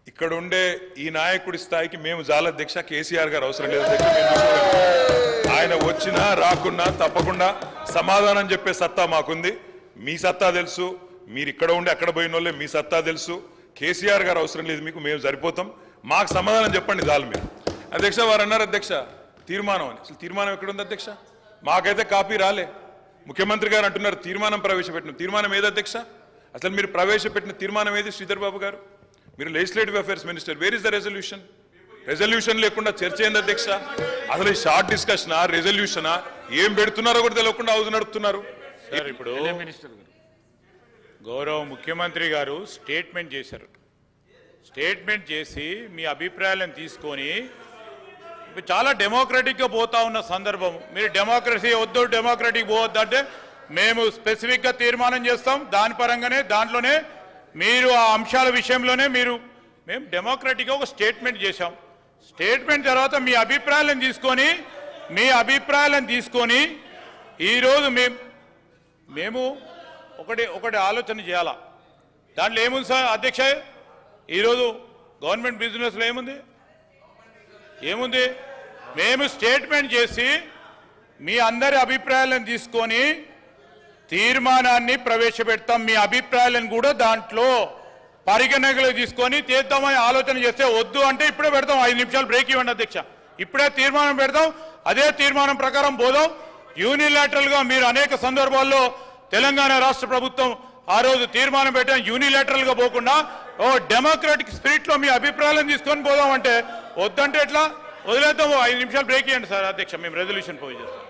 ఇక్కడ ఉండే ఈ నాయకుడి స్థాయికి మేము జాల అధ్యక్ష కేసీఆర్ గారు అవసరం లేదు ఆయన వచ్చినా రాకున్నా తప్పకుండా సమాధానం చెప్పే సత్తా మాకుంది మీ సత్తా తెలుసు మీరు ఇక్కడ ఉండి అక్కడ పోయిన వాళ్ళే మీ సత్తా తెలుసు కేసీఆర్ గారు అవసరం లేదు మీకు మేము సరిపోతాం మాకు సమాధానం చెప్పండి చాలు మీరు అధ్యక్ష వారు అన్నారు అధ్యక్ష తీర్మానం అని అసలు తీర్మానం ఎక్కడుంది అధ్యక్ష మాకైతే కాపీ రాలే ముఖ్యమంత్రి గారు అంటున్నారు తీర్మానం ప్రవేశపెట్టిన తీర్మానం ఏది అధ్యక్ష అసలు మీరు ప్రవేశపెట్టిన తీర్మానం ఏది శ్రీధర్ బాబు గారు మీరు legislative affairs minister where is the resolution resolution లేకుండా చర్చ ఏంది అధ్యక్ష అసలు ఈ షార్ట్ డిస్కషనా రెజల్యూషనా ఏం పెడుతున్నారో కూడా తెలియకుండా హౌస్ నడుపుతున్నారు ఇప్పుడు గౌరవ ముఖ్యమంత్రి గారు స్టేట్మెంట్ చేశారు స్టేట్మెంట్ చేసి మీ అభిప్రాయాలను తీసుకొని చాలా డెమోక్రటిక్గా పోతా ఉన్న సందర్భం మీరు డెమోక్రసీ వద్దు డెమోక్రటిక్ పోవద్దు అంటే మేము స్పెసిఫిక్గా తీర్మానం చేస్తాం దాని పరంగానే దాంట్లోనే మీరు ఆ అంశాల విషయంలోనే మేము డెమోక్రటిక్గా ఒక స్టేట్మెంట్ చేశాం స్టేట్మెంట్ తర్వాత మీ అభిప్రాయాలను తీసుకొని ఈరోజు మేము ఒకటి ఆలోచన చేయాలా దాంట్లో ఏముంది సార్ అధ్యక్ష ఈరోజు గవర్నమెంట్ బిజినెస్లో ఏముంది మేము స్టేట్మెంట్ చేసి మీ అందరి అభిప్రాయాలను తీసుకొని తీర్మానాన్ని ప్రవేశపెడతాం మీ అభిప్రాయాలను కూడా దాంట్లో పరిగణనలోకి తీసుకొని తీద్దామని ఆలోచన చేస్తే వద్దు అంటే ఇప్పుడే పెడతాం 5 నిమిషాలు బ్రేక్ ఇవ్వండి అధ్యక్ష ఇప్పుడే తీర్మానం పెడతాం అదే తీర్మానం ప్రకారం పోదాం యూనిలాటరల్గా మీరు అనేక సందర్భాల్లో తెలంగాణ రాష్ట్ర ప్రభుత్వం ఆ రోజు తీర్మానం పెట్టాం యూనిలాటరల్గా పోకుండా డెమోక్రాటిక్ స్పిరిట్లో మీ అభిప్రాయాలను తీసుకొని పోదాం అంటే వద్దంటే ఎట్లా వదిలేద్దాం 5 నిమిషాలు బ్రేక్ ఇవ్వండి సార్ అధ్యక్ష మేము రెజల్యూషన్ పోయి చేస్తాం